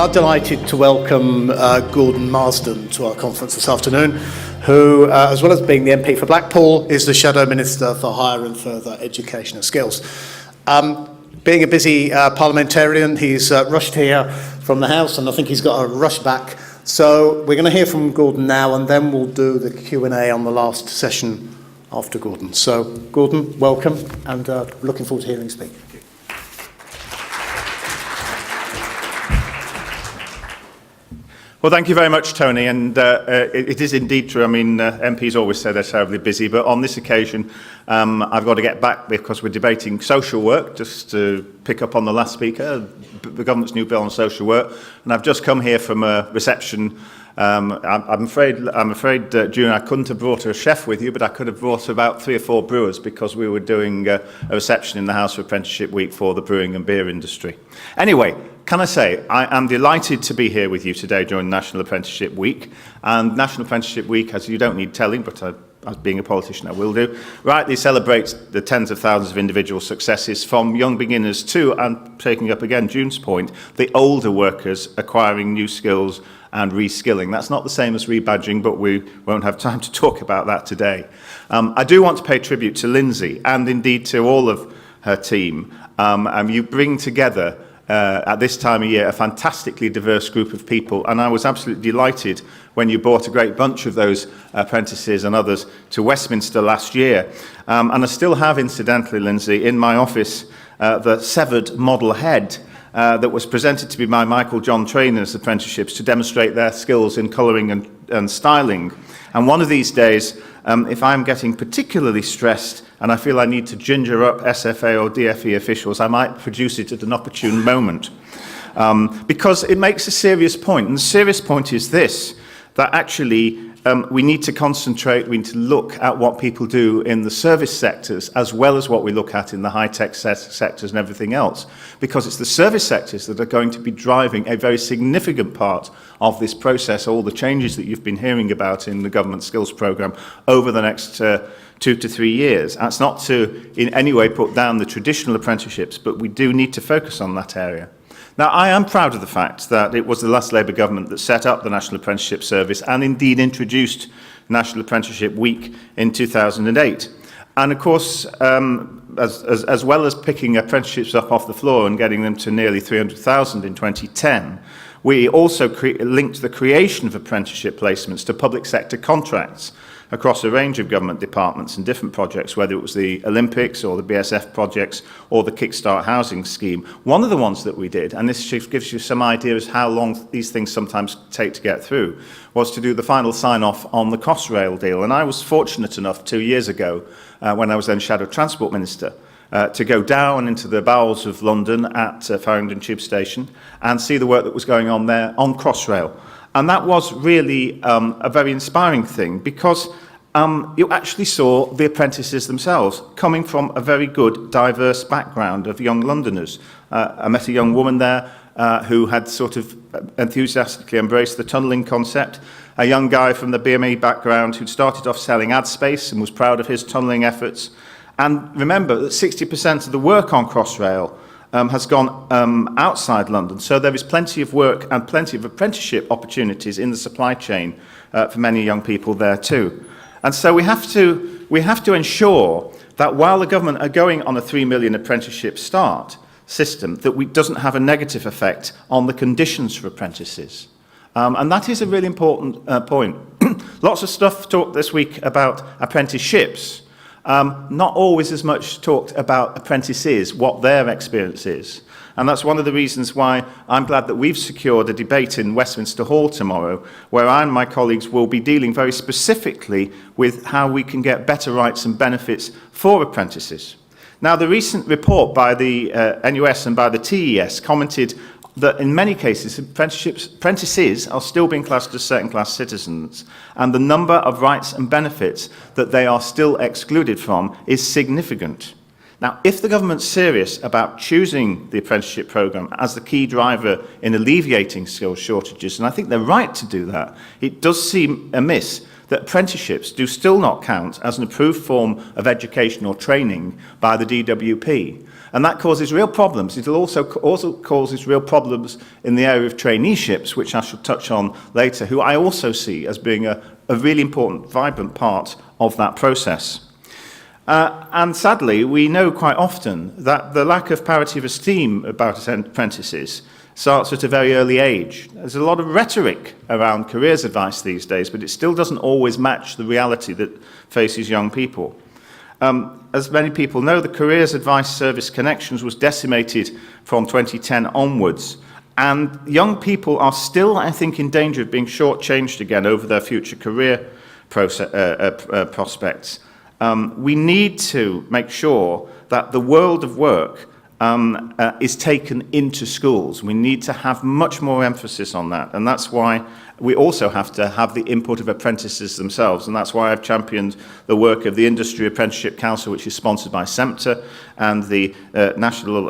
are delighted to welcome Goron Marsden to our conference this afternoon, who, as well as being the MP for Blackpool, is the Shadow Minister for Higher and Further Education and Skills. Being a busy parliamentarian, he's rushed here from the House, and I think he's got to rush back. So we're going to hear from Goron now, and then we'll do the Q&A on the last session after Goron. So, Goron, welcome, and looking forward to hearing you speak. Well, thank you very much, Tony, and it is indeed true. I mean, MPs always say they're terribly busy, but on this occasion, I've got to get back because we're debating social work, just to pick up on the last speaker, the government's new bill on social work, and I've just come here from a reception. I'm afraid, June, I couldn't have brought a chef with you, but I could have brought about 3 or 4 brewers because we were doing a reception in the House for Apprenticeship Week for the brewing and beer industry. Anyway, can I say, I am delighted to be here with you today during National Apprenticeship Week. And National Apprenticeship Week, as you don't need telling, but as being a politician I will do, rightly celebrates the tens of thousands of individual successes from young beginners to, and taking up again June's point, the older workers acquiring new skills and reskilling. That's not the same as rebadging, but we won't have time to talk about that today. I do want to pay tribute to Lindsay and indeed to all of her team. You bring together at this time of year a fantastically diverse group of people, and I was absolutely delighted when you brought a great bunch of those apprentices and others to Westminster last year. And I still have, incidentally, Lindsay, in my office the severed model head that was presented to me by Michael John trainers apprenticeships to demonstrate their skills in colouring and styling. And one of these days, if I'm getting particularly stressed and I feel I need to ginger up SFA or DFE officials, I might produce it at an opportune moment. Because it makes a serious point, and the serious point is this, that actually we need to concentrate, we need to look at what people do in the service sectors as well as what we look at in the high-tech sectors and everything else, because it's the service sectors that are going to be driving a very significant part of this process, all the changes that you've been hearing about in the government skills programme over the next 2 to 3 years. That's not to in any way put down the traditional apprenticeships, but we do need to focus on that area. Now, I am proud of the fact that it was the last Labour government that set up the National Apprenticeship Service and indeed introduced National Apprenticeship Week in 2008. And of course, as well as picking apprenticeships up off the floor and getting them to nearly 300,000 in 2010, we also linked the creation of apprenticeship placements to public sector contracts across a range of government departments and different projects, whether it was the Olympics or the BSF projects or the Kickstart Housing Scheme. One of the ones that we did, and this gives you some idea as how long these things sometimes take to get through, was to do the final sign-off on the Crossrail deal. And I was fortunate enough 2 years ago, when I was then Shadow Transport Minister, to go down into the bowels of London at Farringdon Tube Station and see the work that was going on there on Crossrail. And that was really a very inspiring thing because you actually saw the apprentices themselves coming from a very good, diverse background of young Londoners. I met a young woman there who had sort of enthusiastically embraced the tunnelling concept, a young guy from the BME background who'd started off selling ad space and was proud of his tunnelling efforts. And remember that 60% of the work on Crossrail has gone outside London, so there is plenty of work and plenty of apprenticeship opportunities in the supply chain for many young people there too. And so we have to ensure that while the government are going on a 3 million apprenticeship start system, that it doesn't have a negative effect on the conditions for apprentices. And that is a really important point. Lots of stuff talked this week about apprenticeships. Not always as much talked about apprentices, what their experience is. And that's one of the reasons why I'm glad that we've secured a debate in Westminster Hall tomorrow, where I and my colleagues will be dealing very specifically with how we can get better rights and benefits for apprentices. Now, the recent report by the NUS and by the TES commented that in many cases, apprentices are still being classed as second-class citizens, and the number of rights and benefits that they are still excluded from is significant. Now, if the government's serious about choosing the apprenticeship programme as the key driver in alleviating skills shortages, and I think they're right to do that, it does seem amiss that apprenticeships do still not count as an approved form of education or training by the DWP. And that causes real problems. It also causes real problems in the area of traineeships, which I shall touch on later, who I also see as being a really important, vibrant part of that process. And sadly, we know quite often that the lack of parity of esteem about apprentices starts at a very early age. There's a lot of rhetoric around careers advice these days, but it still doesn't always match the reality that faces young people. As many people know, the Careers Advice Service Connections was decimated from 2010 onwards, and young people are still, I think, in danger of being shortchanged again over their future career prospects. We need to make sure that the world of work is taken into schools. We need to have much more emphasis on that, and that's why we also have to have the input of apprentices themselves, and that's why I've championed the work of the Industry Apprenticeship Council, which is sponsored by SEMTA, and the National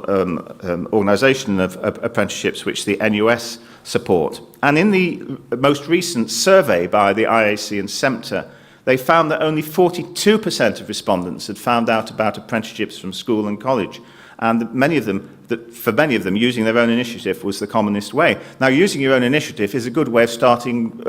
Organisation of Apprenticeships, which the NUS support. And in the most recent survey by the IAC and SEMTA, they found that only 42% of respondents had found out about apprenticeships from school and college. And for many of them, using their own initiative was the commonest way. Now, using your own initiative is a good way of starting,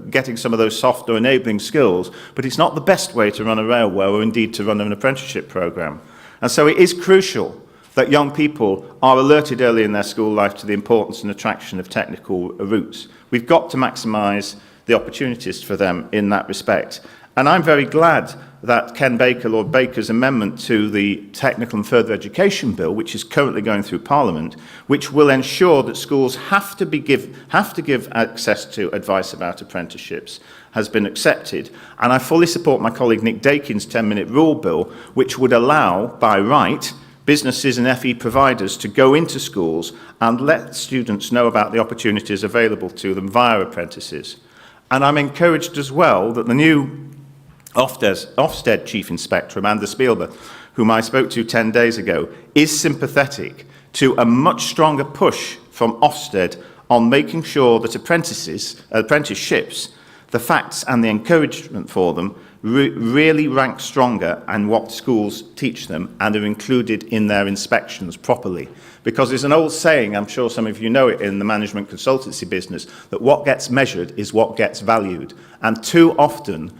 getting some of those soft or enabling skills, but it's not the best way to run a railway or indeed to run an apprenticeship programme. And so it is crucial that young people are alerted early in their school life to the importance and attraction of technical routes. We've got to maximise the opportunities for them in that respect. And I'm very glad that Ken Baker, Lord Baker's amendment to the Technical and Further Education Bill, which is currently going through Parliament, which will ensure that schools have to give access to advice about apprenticeships, has been accepted. And I fully support my colleague Nick Dakin's 10-minute rule bill, which would allow, by right, businesses and FE providers to go into schools and let students know about the opportunities available to them via apprentices. And I'm encouraged as well that the new Ofsted Chief Inspector, Amanda Spielberg, whom I spoke to 10 days ago, is sympathetic to a much stronger push from Ofsted on making sure that apprenticeships, the facts and the encouragement for them, really rank stronger and what schools teach them and are included in their inspections properly. Because there's an old saying, I'm sure some of you know it in the management consultancy business, that what gets measured is what gets valued. And too often,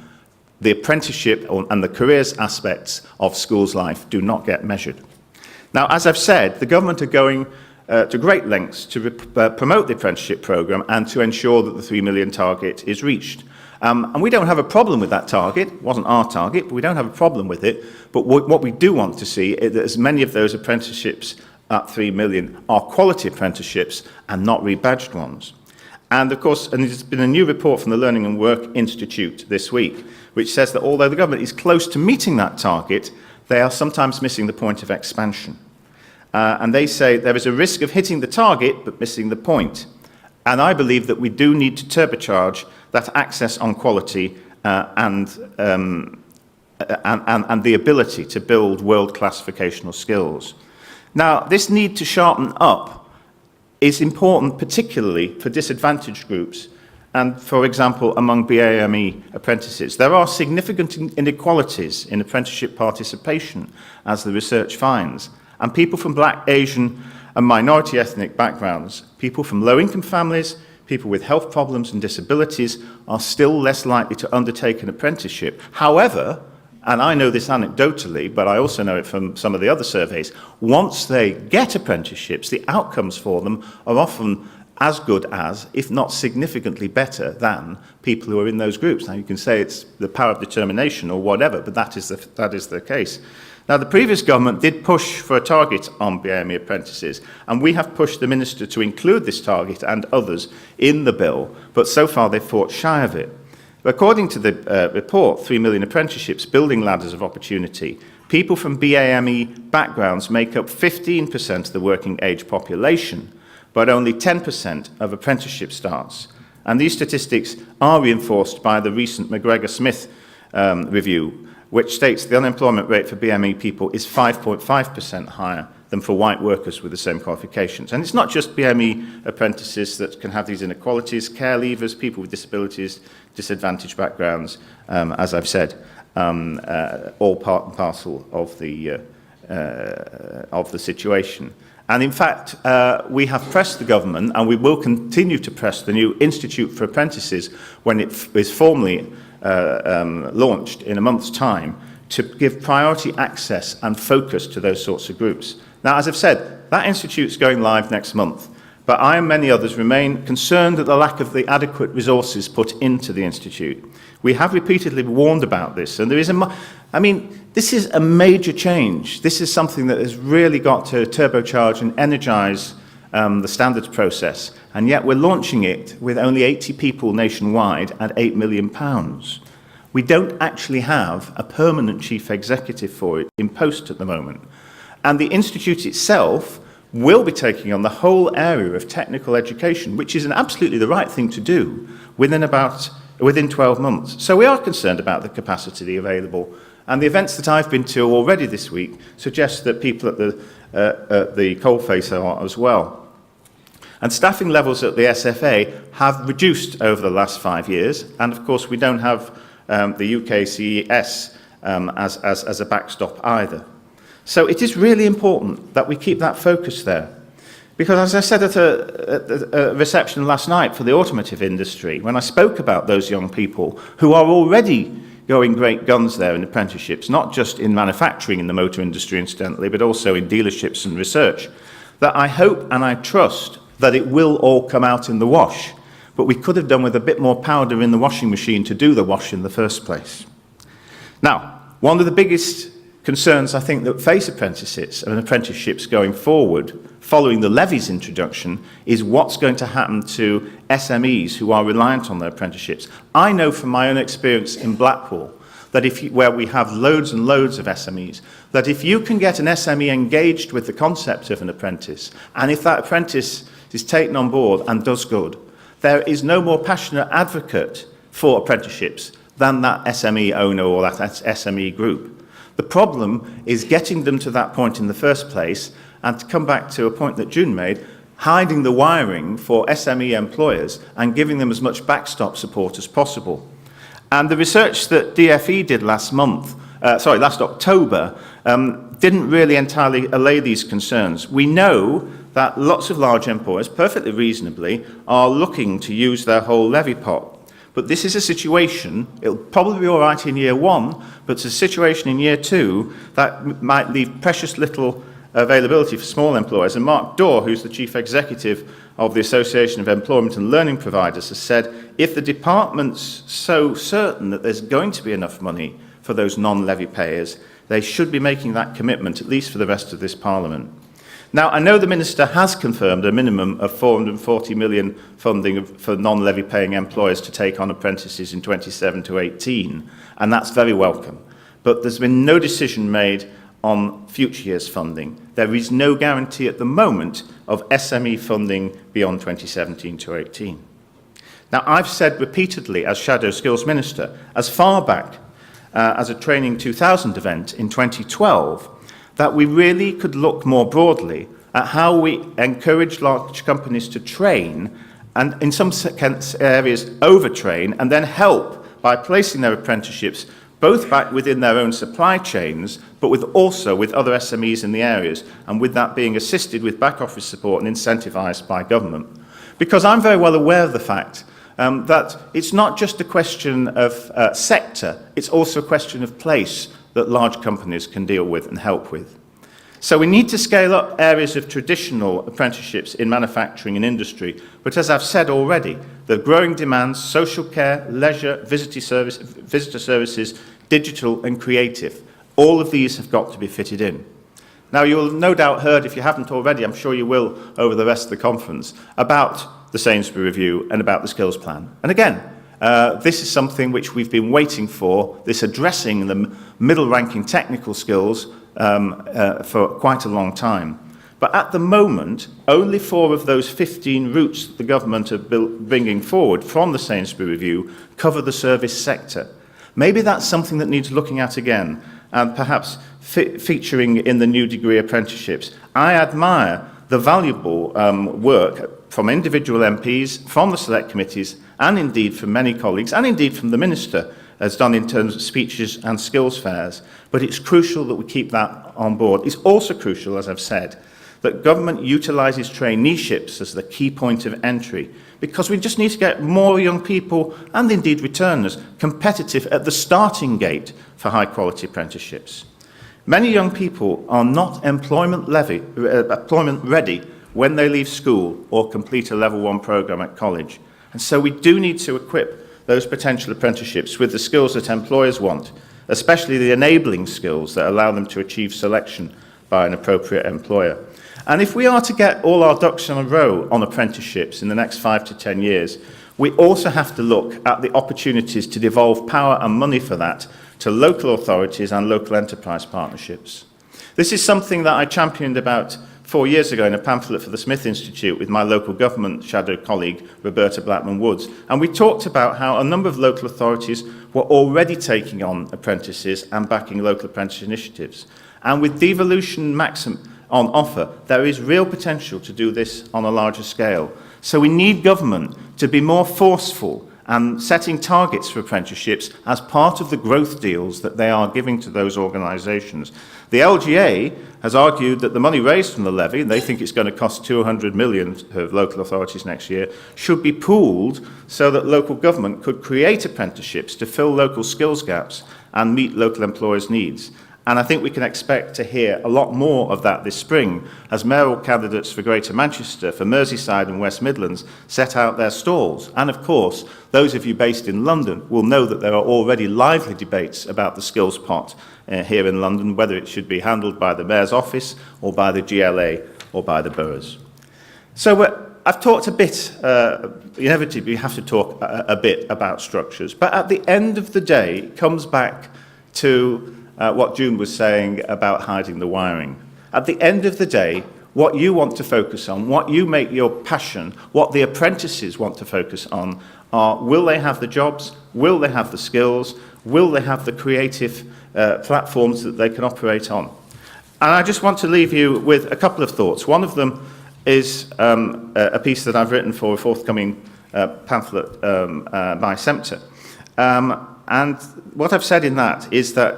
the apprenticeship and the careers aspects of schools' life do not get measured. Now, as I've said, the government are going to great lengths to promote the apprenticeship programme and to ensure that the 3 million target is reached. And we don't have a problem with that target. It wasn't our target, but we don't have a problem with it. But what we do want to see is that as many of those apprenticeships at 3 million are quality apprenticeships and not rebadged ones. And of course, and there's been a new report from the Learning and Work Institute this week, which says that although the government is close to meeting that target, they are sometimes missing the point of expansion. And they say there is a risk of hitting the target but missing the point. And I believe that we do need to turbocharge that access on quality and the ability to build world-class vocational skills. Now, this need to sharpen up is important particularly for disadvantaged groups and, for example, among BAME apprentices. There are significant inequalities in apprenticeship participation, as the research finds, and people from Black, Asian and minority ethnic backgrounds, people from low-income families, people with health problems and disabilities are still less likely to undertake an apprenticeship. However, and I know this anecdotally, but I also know it from some of the other surveys, once they get apprenticeships, the outcomes for them are often as good as, if not significantly better than, people who are in those groups. Now, you can say it's the power of determination or whatever, but that is the case. Now, the previous government did push for a target on BAME apprentices, and we have pushed the Minister to include this target and others in the bill, but so far they've fought shy of it. According to the report, 3 million apprenticeships, building ladders of opportunity, people from BAME backgrounds make up 15% of the working age population, but only 10% of apprenticeship starts. And these statistics are reinforced by the recent McGregor-Smith review, which states the unemployment rate for BAME people is 5.5% higher than for white workers with the same qualifications. And it's not just BME apprentices that can have these inequalities, care leavers, people with disabilities, disadvantaged backgrounds, as I've said, all part and parcel of the situation. And in fact, we have pressed the government, and we will continue to press the new Institute for Apprentices when it is formally launched in a month's time, to give priority access and focus to those sorts of groups. Now, as I've said, that institute's going live next month, but I and many others remain concerned at the lack of the adequate resources put into the institute. We have repeatedly warned about this, and there is this is a major change. This is something that has really got to turbocharge and energise the standards process, and yet we're launching it with only 80 people nationwide at £8 million. We don't actually have a permanent chief executive for it in post at the moment. And the institute itself will be taking on the whole area of technical education, which is absolutely the right thing to do within 12 months. So we are concerned about the capacity available. And the events that I've been to already this week suggest that people at the coalface are as well. And staffing levels at the SFA have reduced over the last 5 years. And of course, we don't have the UK CES as a backstop either. So it is really important that we keep that focus there. Because as I said at a reception last night for the automotive industry, when I spoke about those young people who are already going great guns there in apprenticeships, not just in manufacturing in the motor industry incidentally, but also in dealerships and research, that I hope and I trust that it will all come out in the wash. But we could have done with a bit more powder in the washing machine to do the wash in the first place. Now, one of the biggest concerns I think that face apprentices and apprenticeships going forward, following the levy's introduction, is what's going to happen to SMEs who are reliant on their apprenticeships. I know from my own experience in Blackpool, that where we have loads and loads of SMEs, that if you can get an SME engaged with the concept of an apprentice, and if that apprentice is taken on board and does good, there is no more passionate advocate for apprenticeships than that SME owner or that SME group. The problem is getting them to that point in the first place, and to come back to a point that June made, hiding the wiring for SME employers and giving them as much backstop support as possible. And the research that DFE did last October, didn't really entirely allay these concerns. We know that lots of large employers, perfectly reasonably, are looking to use their whole levy pot. But this is a situation, it'll probably be all right in year one, but it's a situation in year two that might leave precious little availability for small employers. And Mark Dorr, who's the chief executive of the Association of Employment and Learning Providers, has said, if the department's so certain that there's going to be enough money for those non-levy payers, they should be making that commitment, at least for the rest of this Parliament. Now, I know the Minister has confirmed a minimum of 440 million funding for non-levy paying employers to take on apprentices in 27 to 18, and that's very welcome. But there's been no decision made on future years' funding. There is no guarantee at the moment of SME funding beyond 2017 to 18. Now, I've said repeatedly as Shadow Skills Minister, as far back as a Training 2000 event in 2012, that we really could look more broadly at how we encourage large companies to train and in some areas overtrain and then help by placing their apprenticeships both back within their own supply chains but also with other SMEs in the areas, and with that being assisted with back office support and incentivised by government. Because I'm very well aware of the fact that it's not just a question of sector, it's also a question of place that large companies can deal with and help with. So we need to scale up areas of traditional apprenticeships in manufacturing and industry, but as I've said already, the growing demands, social care, leisure, visitor services, digital and creative, all of these have got to be fitted in. Now, you'll no doubt heard, if you haven't already, I'm sure you will over the rest of the conference, about the Sainsbury Review and about the skills plan. And again, this is something which we've been waiting for, this addressing the middle-ranking technical skills for quite a long time. But at the moment, only 4 of those 15 routes that the government are bringing forward from the Sainsbury Review cover the service sector. Maybe that's something that needs looking at again. and perhaps featuring in the new degree apprenticeships. I admire the valuable work from individual MPs, from the select committees, and indeed from many colleagues, and indeed from the Minister, as done in terms of speeches and skills fairs. But it's crucial that we keep that on board. It's also crucial, as I've said, that government utilises traineeships as the key point of entry, because we just need to get more young people, and indeed returners, competitive at the starting gate for high-quality apprenticeships. Many young people are not employment ready when they leave school or complete a level 1 programme at college. And so we do need to equip those potential apprenticeships with the skills that employers want, especially the enabling skills that allow them to achieve selection by an appropriate employer. And if we are to get all our ducks in a row on apprenticeships in the next 5 to 10 years, we also have to look at the opportunities to devolve power and money for that to local authorities and local enterprise partnerships. This is something that I championed about 4 years ago in a pamphlet for the Smith Institute with my local government shadow colleague, Roberta Blackman-Woods. And we talked about how a number of local authorities were already taking on apprentices and backing local apprentice initiatives. And with devolution maximum on offer, there is real potential to do this on a larger scale. So we need government to be more forceful and setting targets for apprenticeships as part of the growth deals that they are giving to those organisations. The LGA has argued that the money raised from the levy, and they think it's going to cost 200 million of local authorities next year, should be pooled so that local government could create apprenticeships to fill local skills gaps and meet local employers' needs. And I think we can expect to hear a lot more of that this spring as mayoral candidates for Greater Manchester, for Merseyside and West Midlands set out their stalls. And of course, those of you based in London will know that there are already lively debates about the skills pot here in London, whether it should be handled by the Mayor's Office or by the GLA or by the boroughs. So I've talked a bit, inevitably you have to talk a bit about structures, but at the end of the day, it comes back to what June was saying about hiding the wiring. At the end of the day, what you want to focus on, what you make your passion, what the apprentices want to focus on are, will they have the jobs, will they have the skills, will they have the creative platforms that they can operate on. And I just want to leave you with a couple of thoughts. One of them is a piece that I've written for a forthcoming pamphlet by SEMTA. And what I've said in that is that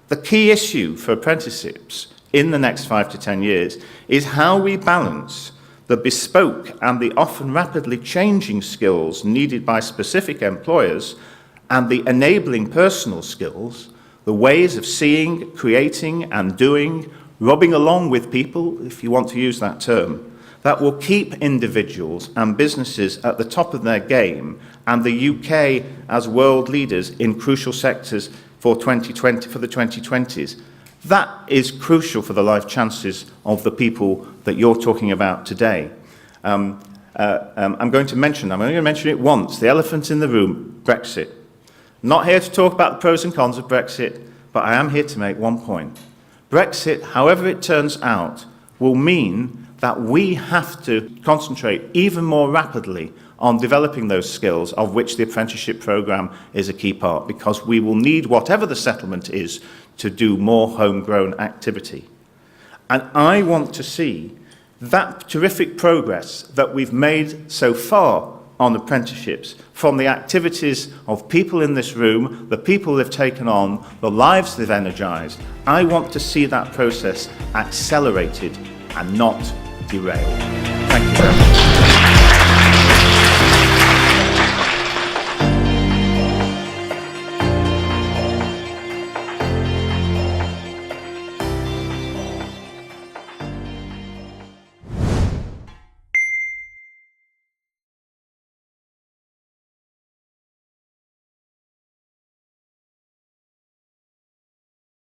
the key issue for apprenticeships in the next 5 to 10 years is how we balance the bespoke and the often rapidly changing skills needed by specific employers and the enabling personal skills, the ways of seeing, creating and doing, rubbing along with people, if you want to use that term, that will keep individuals and businesses at the top of their game and the UK as world leaders in crucial sectors for the 2020s. That is crucial for the life chances of the people that you're talking about today. I'm only going to mention it once, the elephant in the room, Brexit. Not here to talk about the pros and cons of Brexit, but I am here to make one point. Brexit, however it turns out, will mean that we have to concentrate even more rapidly on developing those skills, of which the apprenticeship programme is a key part, because we will need, whatever the settlement is, to do more homegrown activity. And I want to see that terrific progress that we've made so far on apprenticeships, from the activities of people in this room, the people they've taken on, the lives they've energised. I want to see that process accelerated and not derailed. Thank you very much.